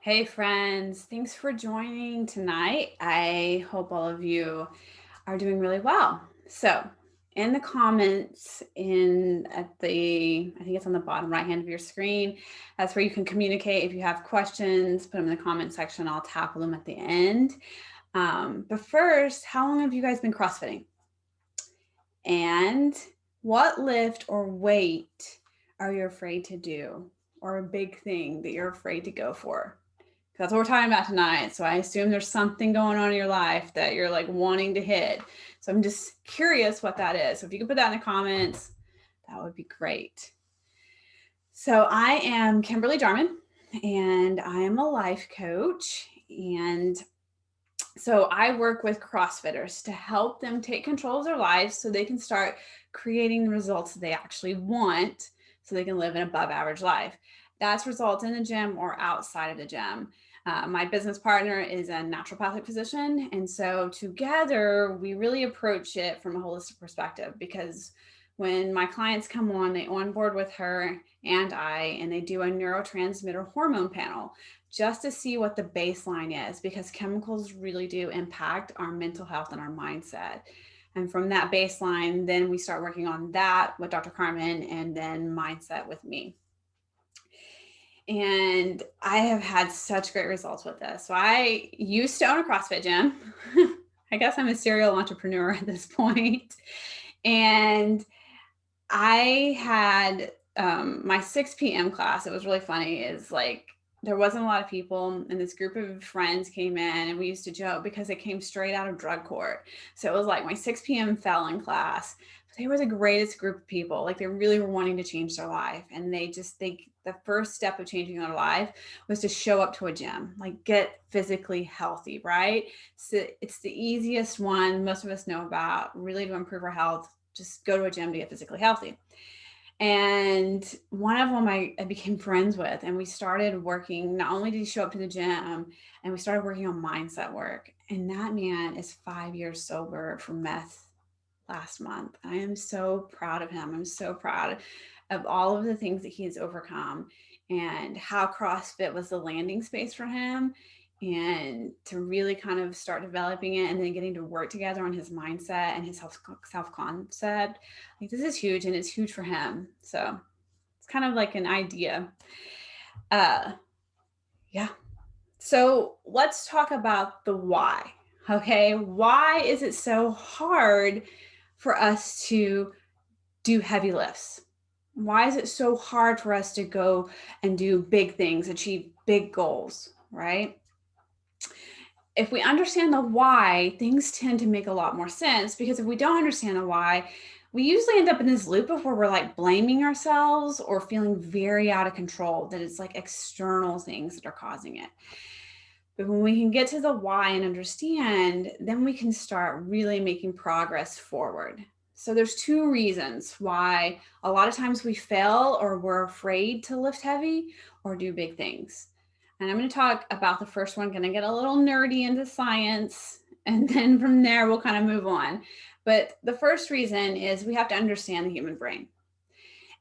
Hey friends, thanks for joining tonight. I hope all of you are doing really well. So, in the comments I think it's on the bottom right hand of your screen, that's where you can communicate. If you have questions, put them in the comment section. I'll tackle them at the end. But first, how long have you guys been CrossFitting? And what lift or weight are you afraid to do, or a big thing that you're afraid to go for? That's what we're talking about tonight. So I assume there's something going on in your life that you're like wanting to hit. So I'm just curious what that is. So if you could put that in the comments, that would be great. So I am Kimberly Jarman, and I am a life coach. And so I work with CrossFitters to help them take control of their lives so they can start creating the results they actually want so they can live an above average life. That's results in the gym or outside of the gym. My business partner is a naturopathic physician. And so together we really approach it from a holistic perspective, because when my clients come on, they onboard with her and they do a neurotransmitter hormone panel just to see what the baseline is, because chemicals really do impact our mental health and our mindset. And from that baseline, then we start working on that with Dr. Carmen and then mindset with me. And I have had such great results with this. So I used to own a CrossFit gym. I guess I'm a serial entrepreneur at this point. And I had my 6 p.m. class. It was really funny. Is like there wasn't a lot of people, and this group of friends came in, and we used to joke because it came straight out of drug court. So it was like my 6 p.m. felon class. They were the greatest group of people. Like they really were wanting to change their life, and they just think the first step of changing their life was to show up to a gym, like get physically healthy, right? So it's the easiest one most of us know about, really to improve our health. Just go to a gym to get physically healthy. And one of them I became friends with, and we started working. Not only did he show up to the gym, and we started working on mindset work. And that man is 5 years sober from meth last month. I am so proud of him. I'm so proud of all of the things that he has overcome and how CrossFit was the landing space for him, and to really kind of start developing it and then getting to work together on his mindset and his self concept. Like this is huge, and it's huge for him. So it's kind of like an idea. Uh yeah. So let's talk about the why. Okay. Why is it so hard for us to do heavy lifts? Why is it so hard for us to go and do big things, achieve big goals, right? If we understand the why, things tend to make a lot more sense, because if we don't understand the why, we usually end up in this loop of where we're like blaming ourselves or feeling very out of control, that it's like external things that are causing it. But when we can get to the why and understand, then we can start really making progress forward. So there's two reasons why a lot of times we fail or we're afraid to lift heavy or do big things. And I'm going to talk about the first one, going to get a little nerdy into science, and then from there we'll kind of move on. But the first reason is we have to understand the human brain.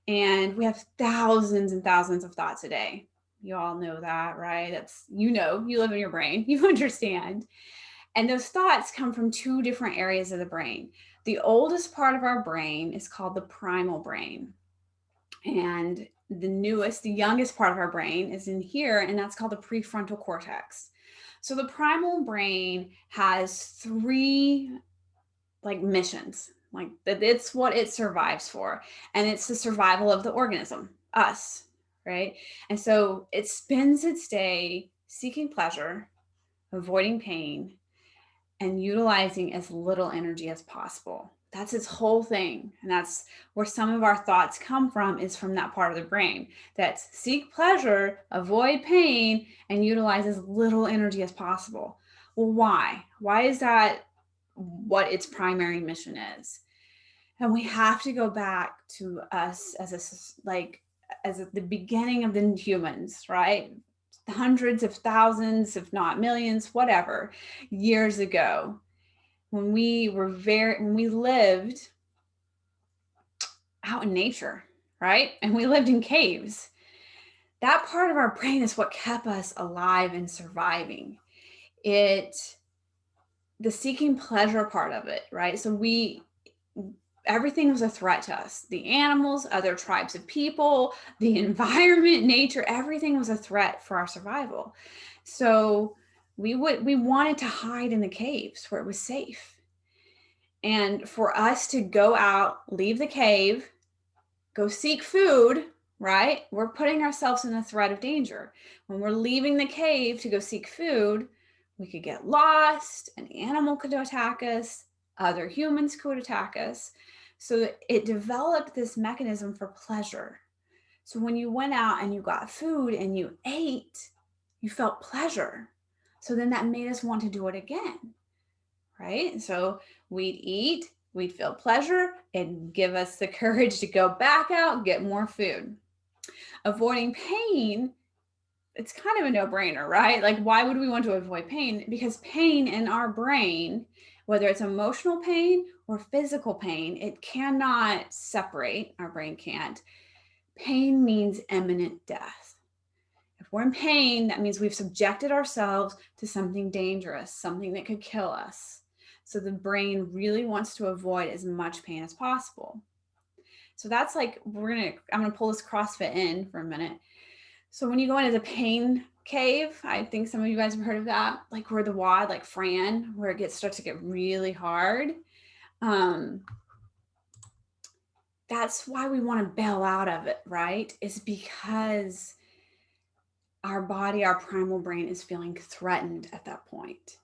And we have thousands and thousands of thoughts a day. You all know that, right? That's, you live in your brain, you understand. And those thoughts come from two different areas of the brain. The oldest part of our brain is called the primal brain. And the youngest part of our brain is in here, and that's called the prefrontal cortex. So the primal brain has three like missions, like that it's what it survives for, and it's the survival of the organism, us, right? And so it spends its day seeking pleasure, avoiding pain, and utilizing as little energy as possible. That's its whole thing. And that's where some of our thoughts come from, is from that part of the brain that seek pleasure, avoid pain, and utilize as little energy as possible. Well, why? Why is that what its primary mission is? And we have to go back to us as at the beginning of the humans, right? Hundreds of thousands, if not millions, whatever, years ago, when we lived out in nature, right? And we lived in caves. that part of our brain is what kept us alive and surviving. The seeking pleasure part of it, right? So everything was a threat to us. The animals, other tribes of people, the environment, nature, everything was a threat for our survival. So we wanted to hide in the caves where it was safe. And for us to go out, leave the cave, go seek food, right? We're putting ourselves in a threat of danger. When we're leaving the cave to go seek food, we could get lost, an animal could attack us, other humans could attack us. So it developed this mechanism for pleasure. So when you went out and you got food and you ate, you felt pleasure. So then that made us want to do it again, right? So we'd eat, we'd feel pleasure, and give us the courage to go back out, get more food. Avoiding pain, it's kind of a no-brainer, right? Like, why would we want to avoid pain? Because pain in our brain, whether it's emotional pain or physical pain, it cannot separate. Our brain can't. Pain means imminent death. If we're in pain, that means we've subjected ourselves to something dangerous, something that could kill us. So the brain really wants to avoid as much pain as possible. So that's like, I'm gonna pull this CrossFit in for a minute. So when you go into the pain cave, I think some of you guys have heard of that, like where the WOD, like Fran, where it starts to get really hard. That's why we want to bail out of it, right? Is because our body, our primal brain is feeling threatened at that point.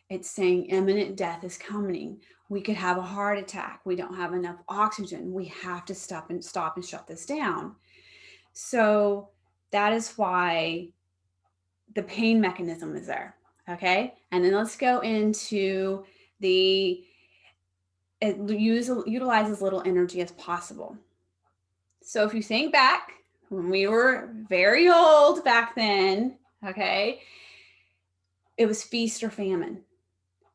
It's saying imminent death is coming. We could have a heart attack. We don't have enough oxygen. We have to stop and shut this down. So that is why the pain mechanism is there. Okay. And then let's go into it utilizes as little energy as possible. So if you think back when we were very old back then, okay, it was feast or famine.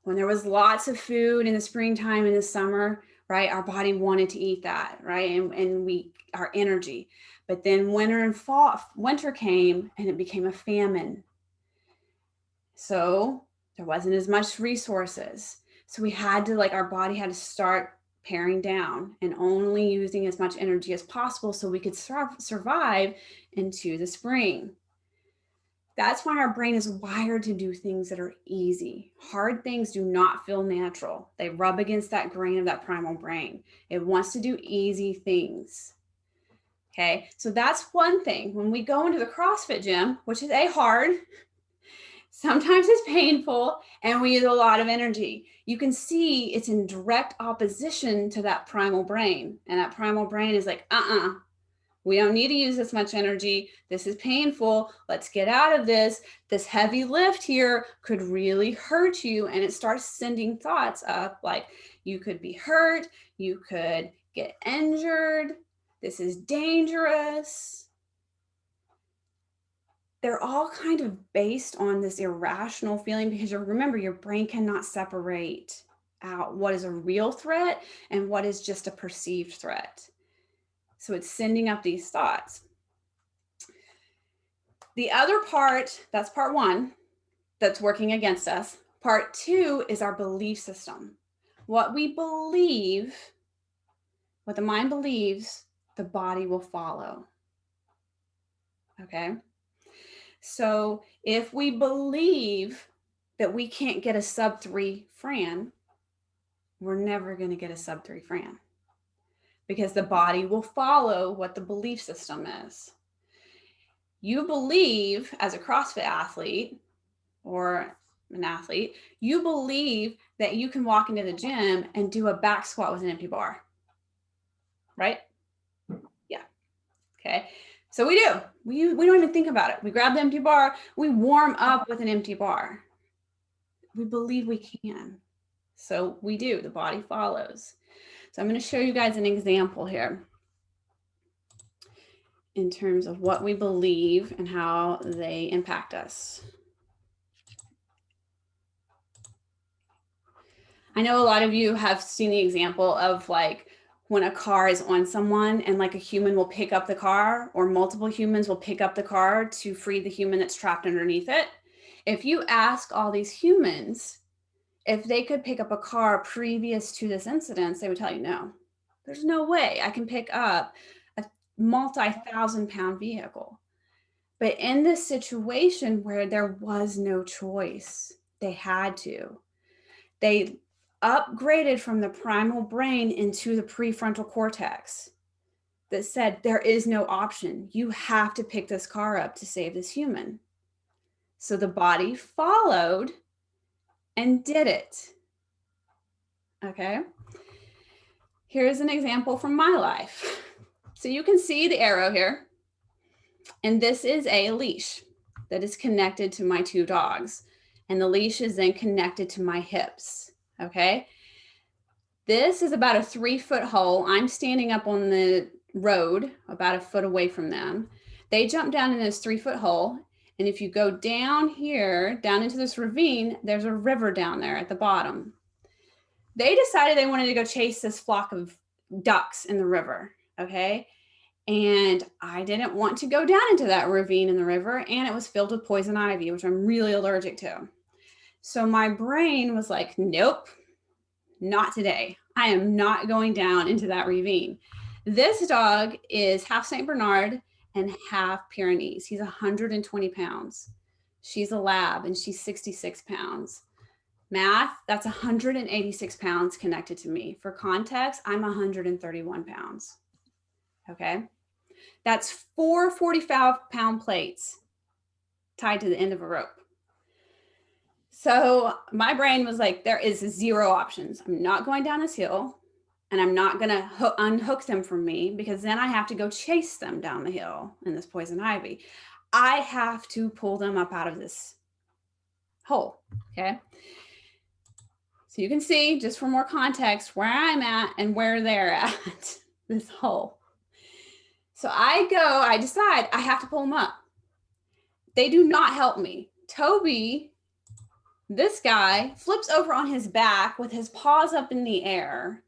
When there was lots of food in the springtime and the summer, right, our body wanted to eat that, right? And our energy. But then winter came and it became a famine. So there wasn't as much resources. So we had to, our body had to start paring down and only using as much energy as possible so we could survive into the spring. That's why our brain is wired to do things that are easy. Hard things do not feel natural. They rub against that grain of that primal brain. It wants to do easy things. Okay, so that's one thing. When we go into the CrossFit gym, which is hard, sometimes it's painful, and we use a lot of energy. You can see it's in direct opposition to that primal brain. And that primal brain is like, we don't need to use this much energy. This is painful. Let's get out of this. This heavy lift here could really hurt you. And it starts sending thoughts up like you could be hurt. You could get injured. This is dangerous. They're all kind of based on this irrational feeling because remember, your brain cannot separate out what is a real threat and what is just a perceived threat. So it's sending up these thoughts. The other part, that's part one, that's working against us. Part two is our belief system. What we believe, what the mind believes, the body will follow. Okay? So if we believe that we can't get a sub 3 Fran, we're never going to get a sub 3 Fran because the body will follow what the belief system is. You believe as a CrossFit athlete or an athlete, you believe that you can walk into the gym and do a back squat with an empty bar, right? Yeah. Okay. So we do. We don't even think about it. We grab the empty bar. We warm up with an empty bar. We believe we can. So we do. The body follows. So I'm going to show you guys an example here in terms of what we believe and how they impact us. I know a lot of you have seen the example of when a car is on someone and like a human will pick up the car, or multiple humans will pick up the car to free the human that's trapped underneath it. If you ask all these humans if they could pick up a car previous to this incident, they would tell you no. There's no way I can pick up a multi-thousand-pound vehicle. But in this situation where there was no choice, they had to. They upgraded from the primal brain into the prefrontal cortex that said there is no option. You have to pick this car up to save this human. So the body followed and did it. Okay. Here's an example from my life. So you can see the arrow here. And this is a leash that is connected to my two dogs. And the leash is then connected to my hips. Okay. This is about a 3-foot hole. I'm standing up on the road about a foot away from them. They jump down in this 3-foot hole. And if you go down here, down into this ravine, there's a river down there at the bottom. They decided they wanted to go chase this flock of ducks in the river. Okay. And I didn't want to go down into that ravine in the river, and it was filled with poison ivy, which I'm really allergic to. So my brain was like, nope, not today. I am not going down into that ravine. This dog is half St. Bernard and half Pyrenees. He's 120 pounds. She's a lab and she's 66 pounds. Math, that's 186 pounds connected to me. For context, I'm 131 pounds. Okay. That's 4 45-pound plates tied to the end of a rope. So my brain was like, there is 0 options. I'm not going down this hill, and I'm not going to unhook them from me, because then I have to go chase them down the hill in this poison ivy. I have to pull them up out of this hole. Okay. So you can see, just for more context, where I'm at and where they're at, this hole. So I decide I have to pull them up. They do not help me. Toby, this guy, flips over on his back with his paws up in the air.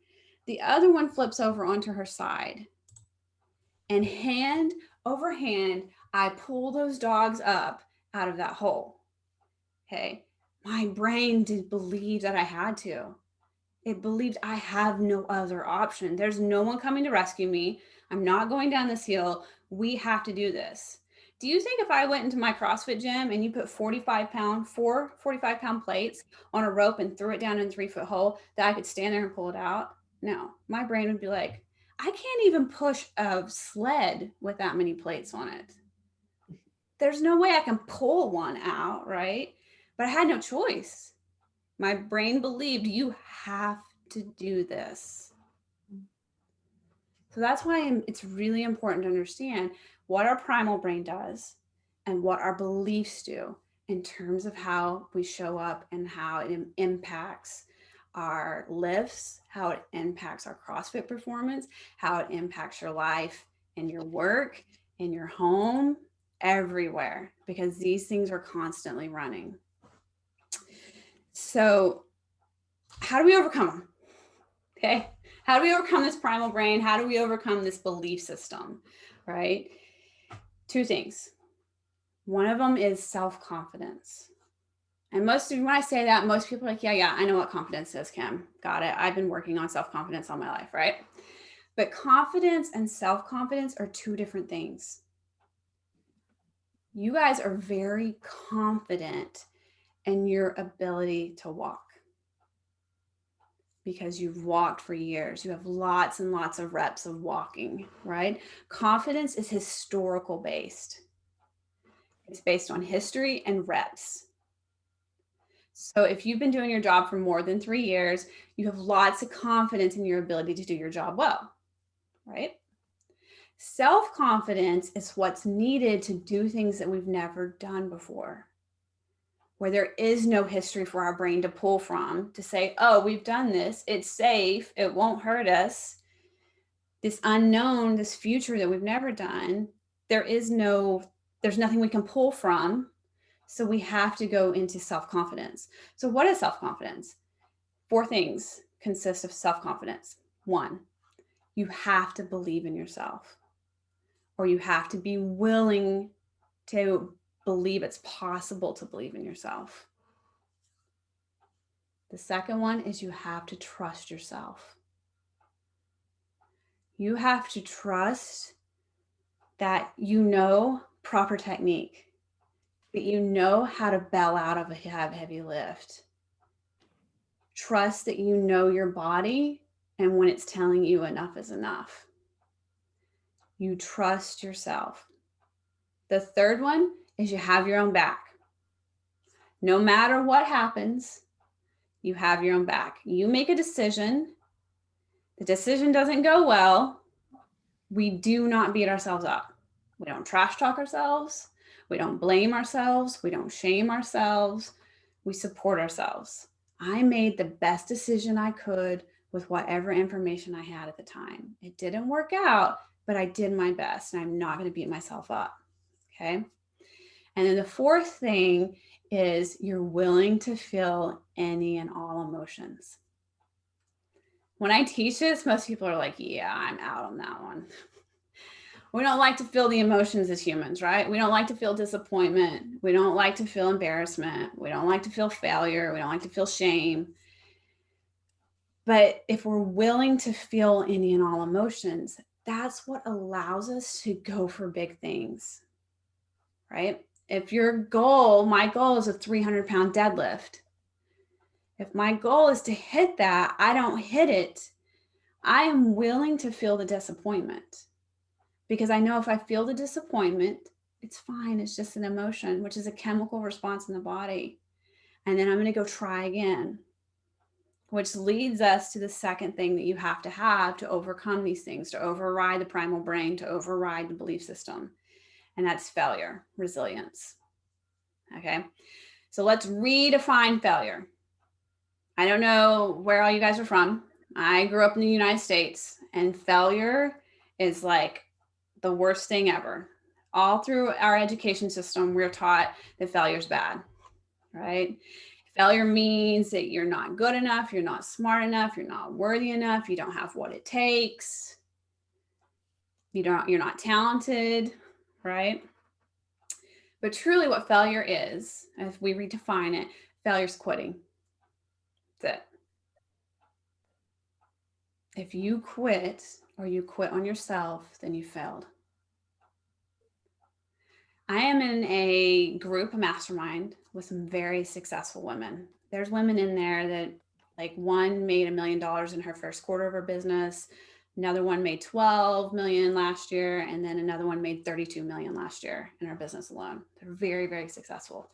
The other one flips over onto her side. And hand over hand, I pull those dogs up out of that hole. Okay. My brain did believe that I had to. It believed I have no other option. There's no one coming to rescue me. I'm not going down this hill. We have to do this. Do you think if I went into my CrossFit gym and you put 4 45-pound plates on a rope and threw it down in a 3-foot hole, that I could stand there and pull it out? No, my brain would be like, I can't even push a sled with that many plates on it. There's no way I can pull one out, right? But I had no choice. My brain believed you have to do this. So that's why it's really important to understand what our primal brain does and what our beliefs do in terms of how we show up and how it impacts our lifts, how it impacts our CrossFit performance, how it impacts your life and your work, in your home, everywhere, because these things are constantly running. So how do we overcome them? Okay. How do we overcome this primal brain? How do we overcome this belief system? Right? 2 things. One of them is self-confidence. And when I say that, most people are like, yeah, I know what confidence is, Kim. Got it. I've been working on self-confidence all my life, right? But confidence and self-confidence are 2 different things. You guys are very confident in your ability to walk, because you've walked for years. You have lots and lots of reps of walking, right? Confidence is historical based. It's based on history and reps. So if you've been doing your job for more than 3 years, you have lots of confidence in your ability to do your job well, right? Self-confidence is what's needed to do things that we've never done before, where there is no history for our brain to pull from to say, oh, we've done this, it's safe, it won't hurt us. This unknown, this future that we've never done, there's nothing we can pull from. So we have to go into self-confidence. So what is self-confidence? 4 things consist of self-confidence. 1, You have to believe in yourself, or you have to be willing to believe it's possible to believe in yourself. The second one is you have to trust yourself. You have to trust that you know proper technique, that you know how to bail out of a heavy lift. Trust that you know your body and when it's telling you enough is enough. You trust yourself. The third one is you have your own back. No matter what happens, you have your own back. You make a decision. The decision doesn't go well. We do not beat ourselves up. We don't trash talk ourselves. We don't blame ourselves. We don't shame ourselves. We support ourselves. I made the best decision I could with whatever information I had at the time. It didn't work out, but I did my best, and I'm not going to beat myself up. Okay. And then the fourth thing is you're willing to feel any and all emotions. When I teach this, most people are like, yeah, I'm out on that one. We don't like to feel the emotions as humans, right? We don't like to feel disappointment. We don't like to feel embarrassment. We don't like to feel failure. We don't like to feel shame. But if we're willing to feel any and all emotions, that's what allows us to go for big things, right? If your goal, my goal is a 300-pound deadlift. If my goal is to hit that, I don't hit it, I am willing to feel the disappointment, because I know if I feel the disappointment, it's fine. It's just an emotion, which is a chemical response in the body. And then I'm going to go try again, which leads us to the second thing that you have to overcome these things, to override the primal brain, to override the belief system. And that's failure, resilience. Okay. So let's redefine failure. I don't know where all you guys are from. I grew up in the United States, and failure is like the worst thing ever. All through our education system, we're taught that failure is bad, right? Failure means that you're not good enough, you're not smart enough, you're not worthy enough, you don't have what it takes, you're not talented, right? But truly what failure is, if we redefine it, failure is quitting. That's it. If you quit, or you quit on yourself, then you failed. I am in a group, a mastermind, with some very successful women. There's women in there that, like, one made $1 million in her first quarter of her business. Another one made 12 million last year. And then another one made 32 million last year in her business alone. They're very, very successful.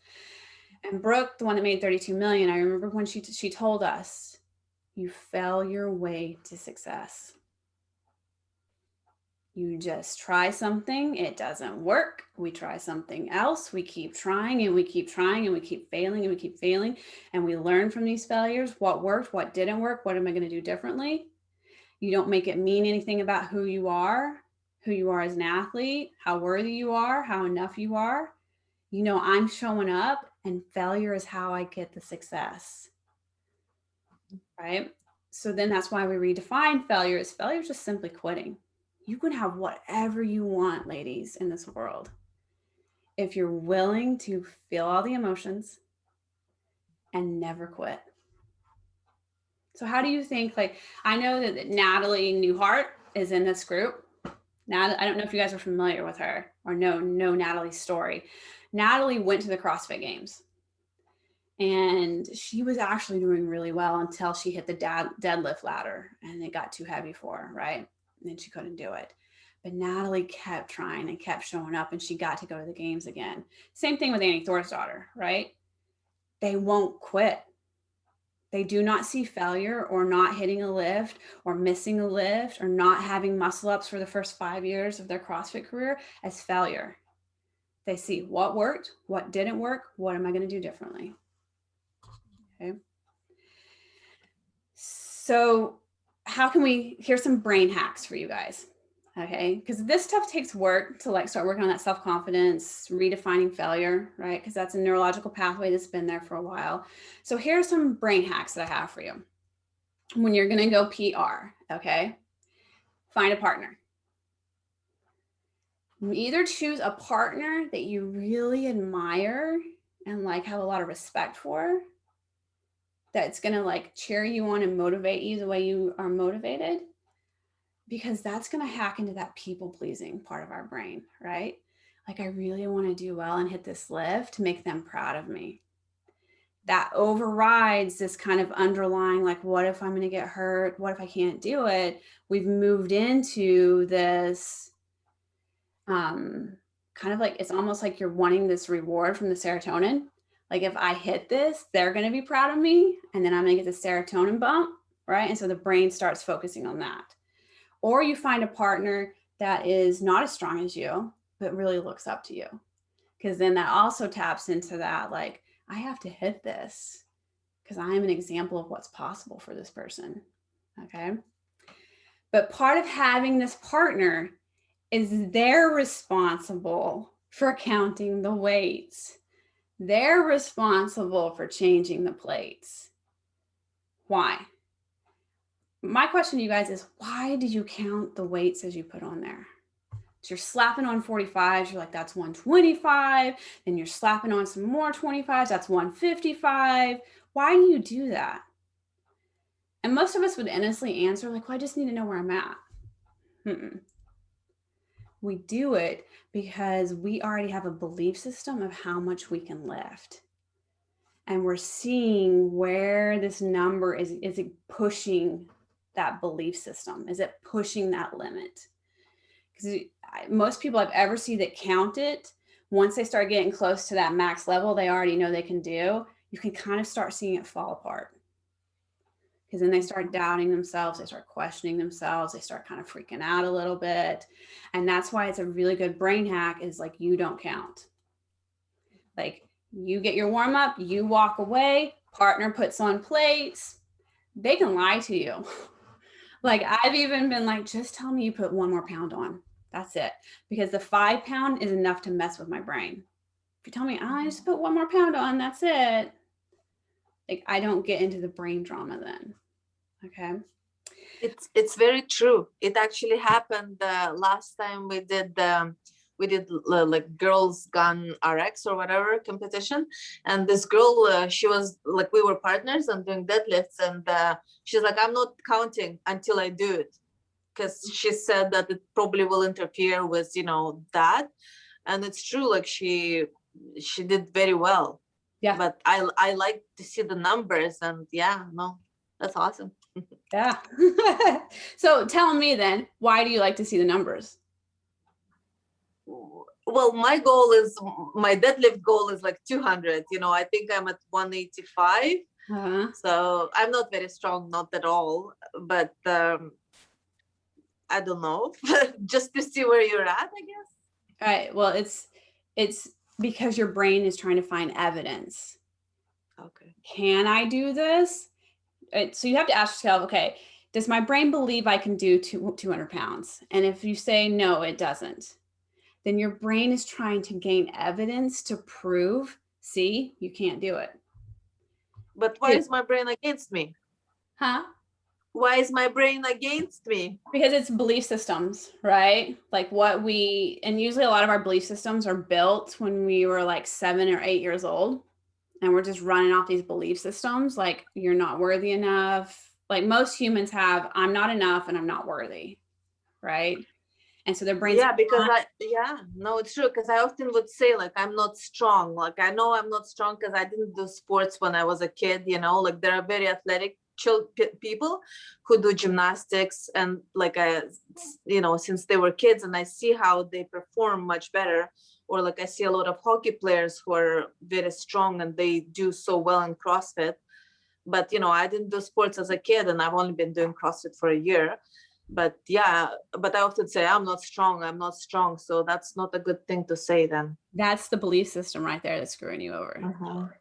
And Brooke, the one that made 32 million, I remember when she told us, you fail your way to success. You just try something, it doesn't work. We try something else. We keep trying and we keep trying and we keep failing and we keep failing. And we learn from these failures, what worked, what didn't work, what am I going to do differently? You don't make it mean anything about who you are as an athlete, how worthy you are, how enough you are. You know, I'm showing up, and failure is how I get the success, right? So then that's why we redefine failure is just simply quitting. You can have whatever you want, ladies, in this world, if you're willing to feel all the emotions and never quit. So how do you think, like, I know that Natalie Newhart is in this group. Now, I don't know if you guys are familiar with her or know Natalie's story. Natalie went to the CrossFit Games, and she was actually doing really well until she hit the deadlift ladder, and it got too heavy for her, right? And then she couldn't do it. But Natalie kept trying and kept showing up, and she got to go to the games again. Same thing with Annie Thorsdottir, right? They won't quit. They do not see failure or not hitting a lift or missing a lift or not having muscle ups for the first 5 years of their CrossFit career as failure. They see what worked, what didn't work, what am I going to do differently? Okay. So here's some brain hacks for you guys. Okay. Because this stuff takes work to, like, start working on that self-confidence, redefining failure, right? Because that's a neurological pathway that's been there for a while. So here's some brain hacks that I have for you when you're going to go PR. Okay. find a partner. You either choose a partner that you really admire and like have a lot of respect for, that's going to like cheer you on and motivate you the way you are motivated, because that's going to hack into that people pleasing part of our brain, right? Like, I really want to do well and hit this lift to make them proud of me. That overrides this kind of underlying, like, what if I'm going to get hurt? What if I can't do it? We've moved into this kind of like, it's almost like you're wanting this reward from the serotonin. Like, if I hit this, they're going to be proud of me, and then I'm going to get the serotonin bump, right? And so the brain starts focusing on that. Or you find a partner that is not as strong as you, but really looks up to you. Because then that also taps into that, like, I have to hit this because I am an example of what's possible for this person. Okay. But part of having this partner is they're responsible for counting the weights. They're responsible for changing the plates. Why? My question to you guys is, why did you count the weights as you put on there? So you're slapping on 45s, you're like, that's 125. Then you're slapping on some more 25s, that's 155. Why do you do that? And most of us would innocently answer, like, well, I just need to know where I'm at. We do it because we already have a belief system of how much we can lift. And we're seeing where this number is it pushing that belief system? Is it pushing that limit? Because most people I've ever seen that count it, once they start getting close to that max level they already know they can do, you can kind of start seeing it fall apart. Because then they start doubting themselves, they start questioning themselves, they start kind of freaking out a little bit. And that's why it's a really good brain hack, is like, you don't count. Like, you get your warm up, you walk away, partner puts on plates, they can lie to you. Like, I've even been like, just tell me you put 1 more pound on. That's it. Because the 5 pound is enough to mess with my brain. If you tell me, I just put 1 more pound on, that's it. Like, I don't get into the brain drama then. Okay. It's very true. It actually happened last time we did like girls gun RX or whatever competition, and this girl, she was like, we were partners and doing deadlifts, and she's like, I'm not counting until I do it, because she said that it probably will interfere with that, and it's true. Like, she did very well. Yeah. But I like to see the numbers, and no, that's awesome. Yeah. So tell me then, why do you like to see the numbers? Well, my deadlift goal is like 200. I think I'm at 185. So I'm not very strong, not at all. But I don't know, just to see where you're at, I guess. All right. Well, it's because your brain is trying to find evidence. Okay. Can I do this? So you have to ask yourself, okay, does my brain believe I can do 200 pounds? And if you say no, it doesn't, then your brain is trying to gain evidence to prove, see, you can't do it. But why is my brain against me? Huh? Why is my brain against me? Because it's belief systems, right? Like, and usually a lot of our belief systems are built when we were like 7 or 8 years old. And we're just running off these belief systems, like, you're not worthy enough. Like, most humans have, I'm not enough and I'm not worthy, right? And so their brains. Yeah, because it's true. Because I often would say, like, I'm not strong. Like, I know I'm not strong because I didn't do sports when I was a kid. Like, there are very athletic people who do gymnastics, and like, since they were kids, and I see how they perform much better. Or like, I see a lot of hockey players who are very strong and they do so well in CrossFit. But, I didn't do sports as a kid, and I've only been doing CrossFit for a year. But I often say, I'm not strong. So that's not a good thing to say then. That's the belief system right there that's screwing you over.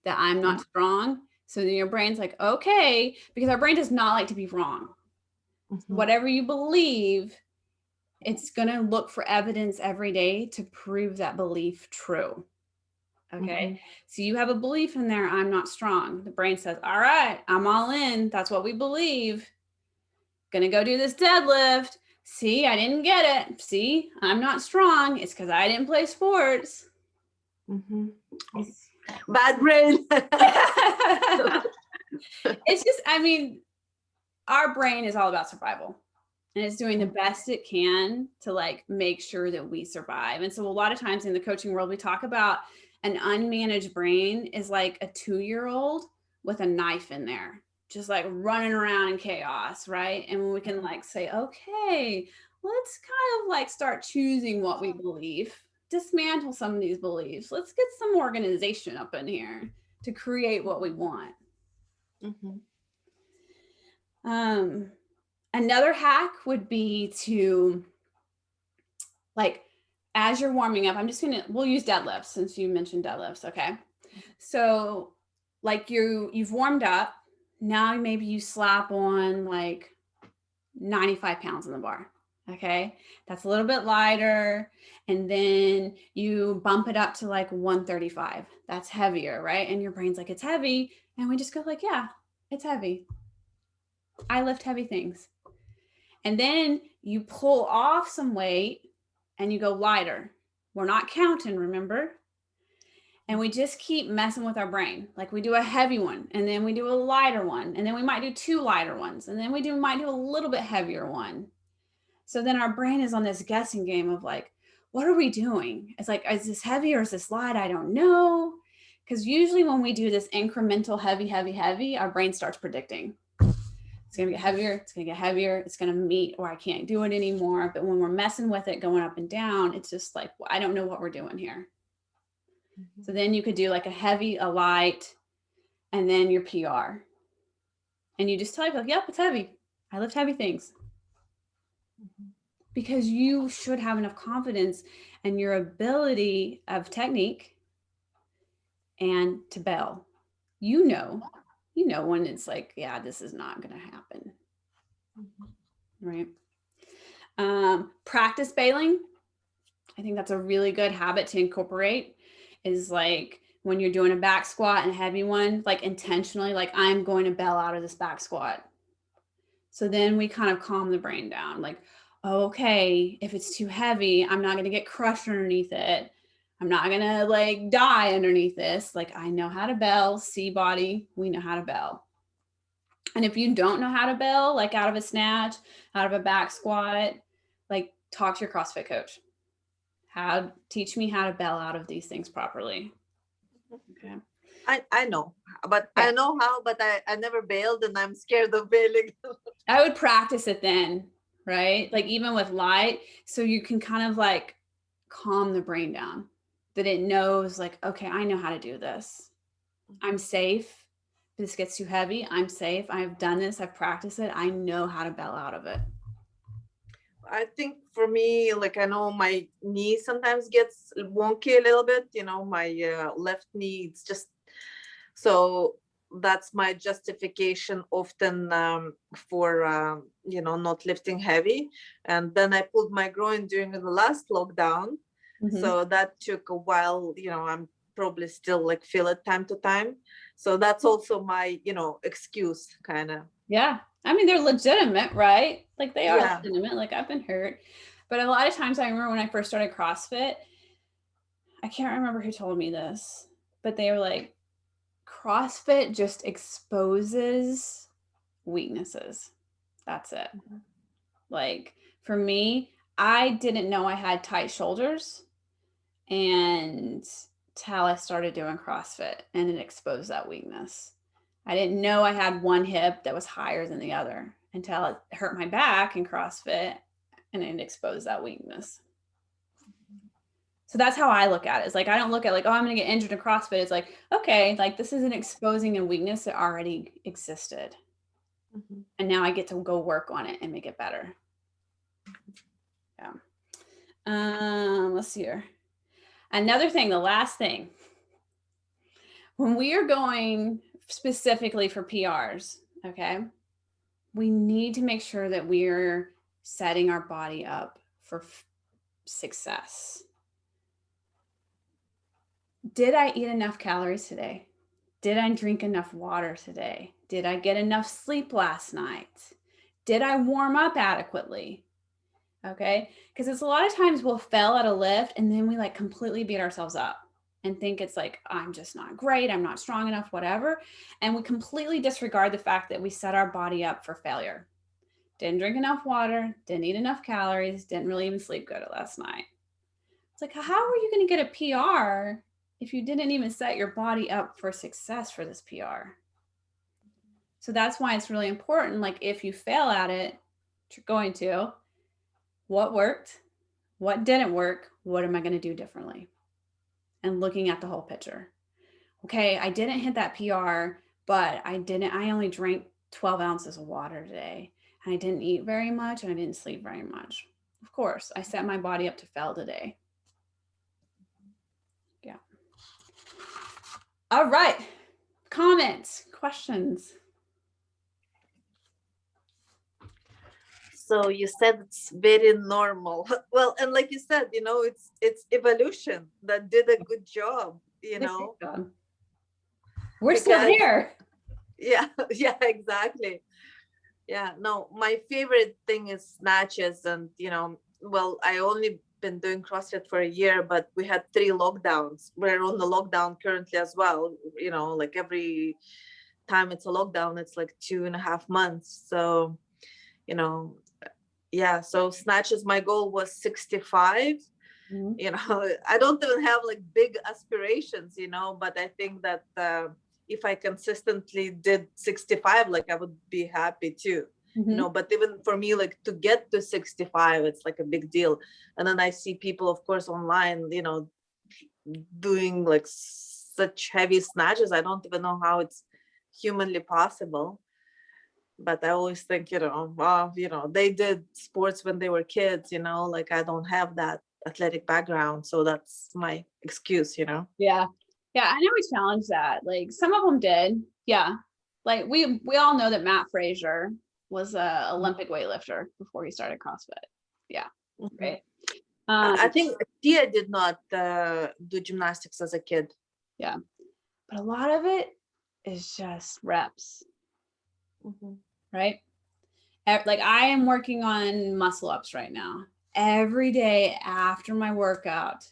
That I'm not strong. So then your brain's like, okay, because our brain does not like to be wrong. Whatever you believe, it's going to look for evidence every day to prove that belief true. Okay. So you have a belief in there, I'm not strong. The brain says, all right, I'm all in. That's what we believe. Going to go do this deadlift. See, I didn't get it. See, I'm not strong. It's because I didn't play sports. Bad brain. It's just, I mean, our brain is all about survival, and it's doing the best it can to like make sure that we survive. And so a lot of times in the coaching world, we talk about an unmanaged brain is like a 2-year-old with a knife in there, just like running around in chaos, right? And when we can like say, okay, let's kind of like start choosing what we believe, dismantle some of these beliefs. Let's get some organization up in here to create what we want. Another hack would be to, like, as you're warming up, we'll use deadlifts since you mentioned deadlifts. Okay. So like you've warmed up. Now maybe you slap on like 95 pounds on the bar. Okay. That's a little bit lighter. And then you bump it up to like 135. That's heavier, right? And your brain's like, it's heavy. And we just go like, yeah, it's heavy. I lift heavy things. And then you pull off some weight and you go lighter. We're not counting, remember? And we just keep messing with our brain. Like we do a heavy one, and then we do a lighter one, and then we might do 2 lighter ones, and then we might do a little bit heavier one. So then our brain is on this guessing game of like, what are we doing? It's like, is this heavy or is this light? I don't know. Because usually when we do this incremental heavy, our brain starts predicting. It's going to get heavier. It's going to get heavier. It's going to meet, or I can't do it anymore. But when we're messing with it, going up and down, it's just like, well, I don't know what we're doing here. So then you could do like a heavy, a light, and then your PR. And you just type like, yep, it's heavy. I lift heavy things. Because you should have enough confidence in your ability of technique and to bail. You know when it's like, yeah, this is not going to happen. Right. Practice bailing. I think that's a really good habit to incorporate, is like when you're doing a back squat and a heavy one, like intentionally, like I'm going to bail out of this back squat. So then we kind of calm the brain down. Like, oh, okay, if it's too heavy, I'm not going to get crushed underneath it. I'm not going to like die underneath this. Like I know how to bail. See body, we know how to bail. And if you don't know how to bail, like out of a snatch, out of a back squat, like talk to your CrossFit coach. Teach me how to bail out of these things properly. Okay. I know, but yeah. I know how, but I never bailed, and I'm scared of bailing. I would practice it then, right? Like even with light, so you can kind of like calm the brain down, that it knows like, okay, I know how to do this. I'm safe. If this gets too heavy, I'm safe. I've done this. I've practiced it. I know how to bail out of it. I think for me, like I know my knee sometimes gets wonky a little bit, my left knee, it's just, so that's my justification often for, not lifting heavy. And then I pulled my groin during the last lockdown. Mm-hmm. So that took a while, I'm probably still like feel it time to time. So that's also my, excuse kind of. Yeah. I mean, they're legitimate, right? Like they are legitimate. Like I've been hurt. But a lot of times I remember when I first started CrossFit, I can't remember who told me this, but they were like, CrossFit just exposes weaknesses. That's it. Mm-hmm. Like for me, I didn't know I had tight shoulders until I started doing CrossFit, and it exposed that weakness. I didn't know I had one hip that was higher than the other until it hurt my back in CrossFit, and it exposed that weakness. So that's how I look at it. It's like, I don't look at like, oh, I'm going to get injured in CrossFit. It's like, okay, like this is an exposing a weakness that already existed. Mm-hmm. And now I get to go work on it and make it better. Yeah. Let's see here. Another thing, the last thing, when we are going specifically for PRs, okay, we need to make sure that we're setting our body up for success. Did I eat enough calories today? Did I drink enough water today? Did I get enough sleep last night? Did I warm up adequately? Okay. Because it's a lot of times we'll fail at a lift and then we like completely beat ourselves up and think it's like, I'm just not great. I'm not strong enough, whatever. And we completely disregard the fact that we set our body up for failure. Didn't drink enough water, didn't eat enough calories, didn't really even sleep good last night. It's like, how are you going to get a PR if you didn't even set your body up for success for this PR? So that's why it's really important. Like, if you fail at it, which you're going to, what worked? What didn't work? What am I going to do differently? And looking at the whole picture. Okay, I didn't hit that PR, but I only drank 12 ounces of water today. And I didn't eat very much and I didn't sleep very much. Of course, I set my body up to fail today. Yeah. All right. Comments, questions. So you said it's very normal. Well, and like you said, it's evolution that did a good job, We're still because here. yeah, yeah, exactly. Yeah, no, my favorite thing is snatches. And well, I only been doing CrossFit for a year, but we had 3 lockdowns. We're on the lockdown currently as well. Like every time it's a lockdown, it's like 2.5 months. So yeah, so snatches, my goal was 65. I don't even have like big aspirations, but I think that if I consistently did 65, like I would be happy too. But even for me, like to get to 65, it's like a big deal. And then I see people, of course, online, doing like such heavy snatches. I don't even know how it's humanly possible. But I always think, well, they did sports when they were kids, like I don't have that athletic background. So that's my excuse, Yeah. Yeah. I know we challenged that. Like some of them did. Yeah. Like we all know that Matt Frazier was a Olympic weightlifter before he started CrossFit. Yeah. Mm-hmm. Right. I think Tia did not do gymnastics as a kid. Yeah. But a lot of it is just reps. Mm-hmm. Right. Like I am working on muscle ups right now. Every day after my workout,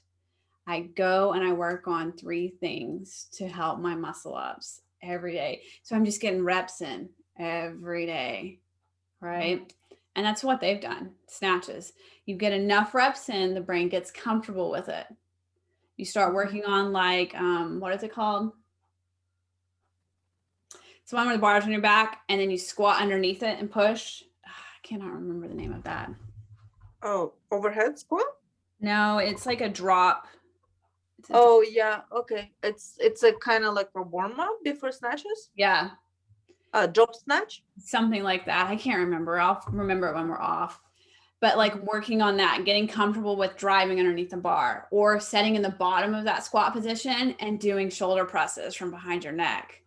I go and I work on 3 things to help my muscle ups every day. So I'm just getting reps in every day. Right. And that's what they've done. Snatches. You get enough reps in, the brain gets comfortable with it. You start working on like, what is it called? It's one where the bar's on your back and then you squat underneath it and push. I cannot remember the name of that. Oh, overhead squat? No, it's like a drop. Oh yeah, okay. It's a kind of like a warm up before snatches. Yeah, Drop snatch. something like that. I can't remember. I'll remember it when we're off. But like working on that, getting comfortable with driving underneath the bar or setting in the bottom of that squat position and doing shoulder presses from behind your neck.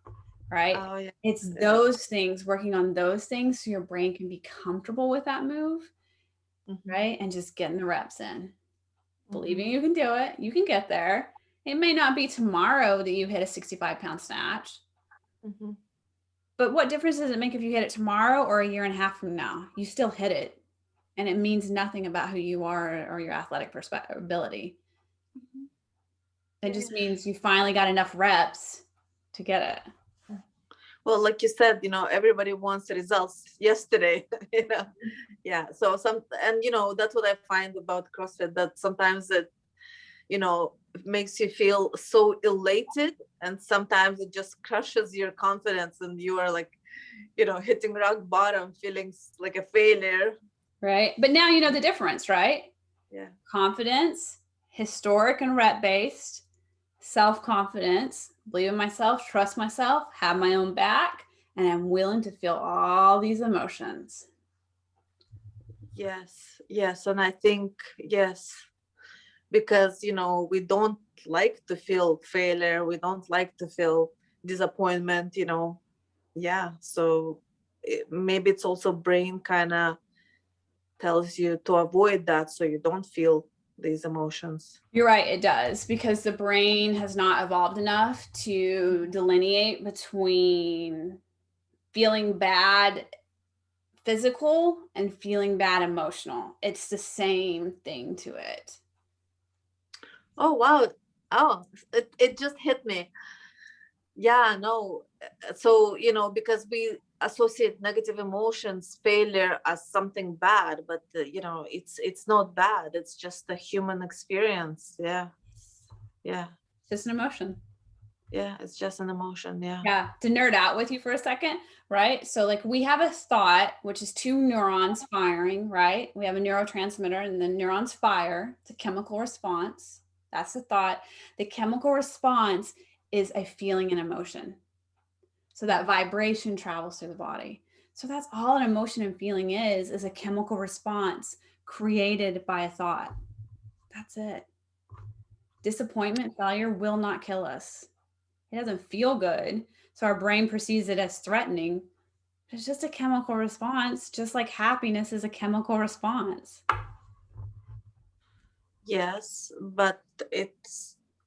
Right? Oh yeah. It's those things, working on those things so your brain can be comfortable with that move. Right? And just getting the reps in. Believing you can do it. You can get there. It may not be tomorrow that you hit a 65-pound snatch. But what difference does it make if you hit it tomorrow or a year and a half from now? You still hit it. And it means nothing about who you are or your athletic ability. It just means you finally got enough reps to get it. Well, like you said, everybody wants the results yesterday. Yeah. So that's what I find about CrossFit, that sometimes it makes you feel so elated, and sometimes it just crushes your confidence and you are like hitting rock bottom, feeling like a failure. Right. But now you know the difference, right? Yeah. Confidence, historic and rep based, self-confidence, believe in myself, trust myself, have my own back, and I'm willing to feel all these emotions. Yes. And I think, yes, because, we don't like to feel failure. We don't like to feel disappointment, Yeah. So maybe it's also brain kind of tells you to avoid that so you don't feel these emotions. You're right, it does, because the brain has not evolved enough to delineate between feeling bad physical and feeling bad emotional. It's the same thing to it. Oh, wow. Oh, it just hit me. Yeah, no. So, because we associate negative emotions, failure as something bad, but it's not bad. It's just a human experience. Yeah. Yeah. Just an emotion. Yeah, it's just an emotion. Yeah. Yeah, to nerd out with you for a second, right? So, like, we have a thought, which is two neurons firing, right? We have a neurotransmitter, and the neurons fire. It's a chemical response. That's the thought. The chemical response is a feeling and emotion. So that vibration travels through the body. So that's all an emotion and feeling is a chemical response created by a thought. That's it. Disappointment, failure will not kill us. It doesn't feel good. So our brain perceives it as threatening. It's just a chemical response, just like happiness is a chemical response. Yes, but it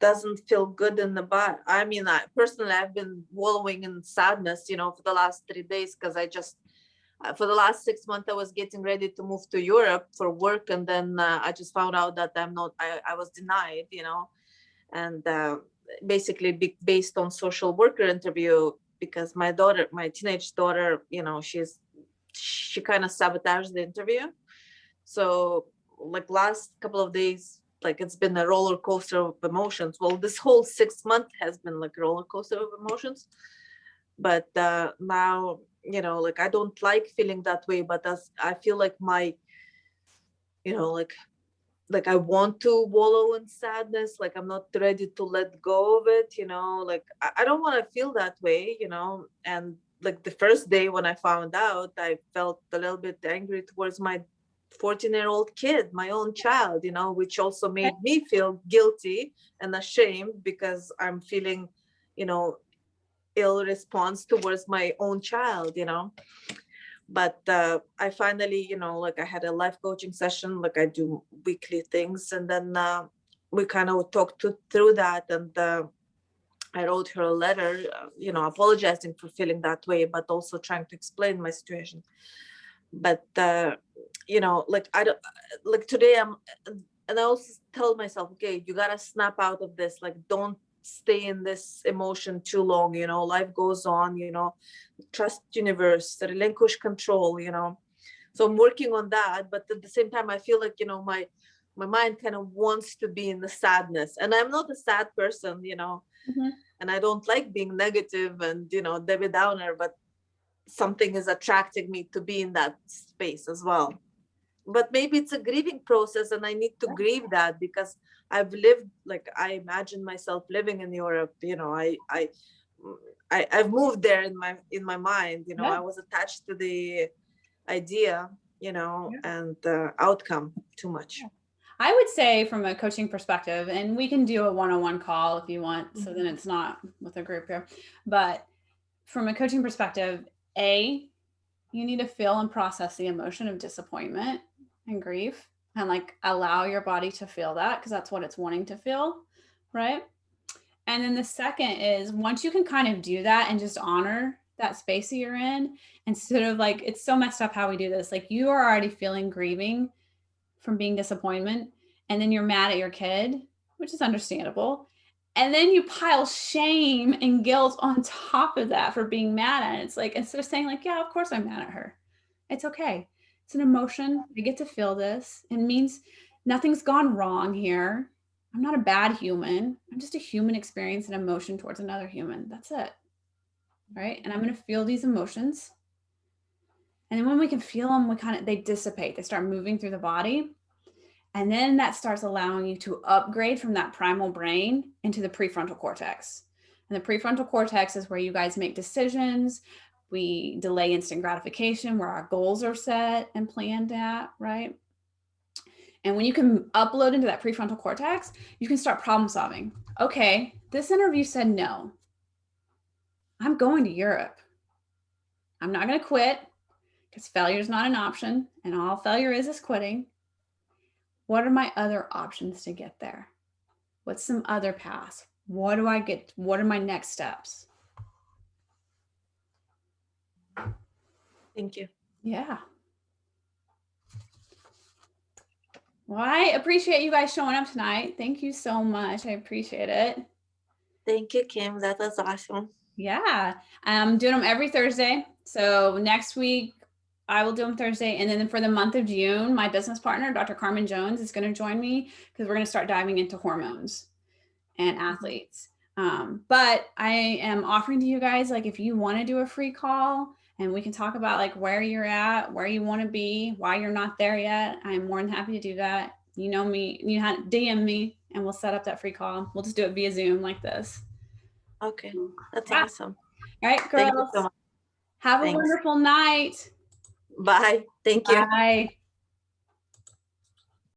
doesn't feel good in the body. I mean, I've been wallowing in sadness, for the last 3 days, because for the last 6 months, I was getting ready to move to Europe for work. And then I just found out that I was denied, and basically based on social worker interview, because my teenage daughter, she kind of sabotaged the interview. So like last couple of days, like it's been a roller coaster of emotions. Well, this whole 6 month has been like a roller coaster of emotions. But now, like I don't like feeling that way, but as I feel like you know, like I want to wallow in sadness, like I'm not ready to let go of it, like I don't want to feel that way, and like the first day when I found out, I felt a little bit angry towards my 14-year-old kid, my own child, which also made me feel guilty and ashamed because I'm feeling, you know, ill response towards my own child, but I finally, like I had a life coaching session, like I do weekly things, and then we kind of talked through that, and I wrote her a letter, apologizing for feeling that way, but also trying to explain my situation. But like I don't, like today and I also tell myself, okay, you gotta snap out of this, like don't stay in this emotion too long, life goes on, trust universe, relinquish control, so I'm working on that, but at the same time I feel like, my mind kind of wants to be in the sadness, and I'm not a sad person, Mm-hmm. and I don't like being negative and, Debbie Downer, but something is attracting me to be in that space as well. But maybe it's a grieving process, and I need to grieve that, because I've lived, like I imagine myself living in Europe, I've moved there in my mind, Yeah. I was attached to the idea, and the outcome too much. I would say from a coaching perspective, and we can do a one-on-one call if you want, so then Mhm. it's not with a group here. But from a coaching perspective, you need to feel and process the emotion of disappointment and grief, and like allow your body to feel that, because that's what it's wanting to feel, right? And then the second is, once you can kind of do that and just honor that space that you're in, instead of like, it's so messed up how we do this. Like, you are already feeling grieving from being disappointment, and then you're mad at your kid, which is understandable. And then you pile shame and guilt on top of that for being mad at it. It's like, instead of saying like, yeah, of course I'm mad at her. It's okay. It's an emotion. I get to feel this. It means nothing's gone wrong here. I'm not a bad human. I'm just a human experience and emotion towards another human. That's it. Right. And I'm going to feel these emotions. And then when we can feel them, they dissipate. They start moving through the body. And then that starts allowing you to upgrade from that primal brain into the prefrontal cortex. And the prefrontal cortex is where you guys make decisions. We delay instant gratification, where our goals are set and planned at, right? And when you can upload into that prefrontal cortex, you can start problem solving. Okay, this interview said no. I'm going to Europe. I'm not going to quit, because failure is not an option, and all failure is quitting. What are my other options to get there? What's some other paths? What do I get? What are my next steps? Thank you. Yeah. Well, I appreciate you guys showing up tonight. Thank you so much. I appreciate it. Thank you, Kim. That was awesome. Yeah. I'm doing them every Thursday. So next week I will do them Thursday. And then for the month of June, my business partner, Dr. Carmen Jones, is going to join me because we're going to start diving into hormones and athletes. But I am offering to you guys, like, if you want to do a free call and we can talk about like where you're at, where you want to be, why you're not there yet, I'm more than happy to do that. You know me, you have DM me and we'll set up that free call. We'll just do it via Zoom like this. Okay, that's Wow. awesome. All right, Thank you girls. so much. Have a Thanks. wonderful night. Bye. Thank you. Bye.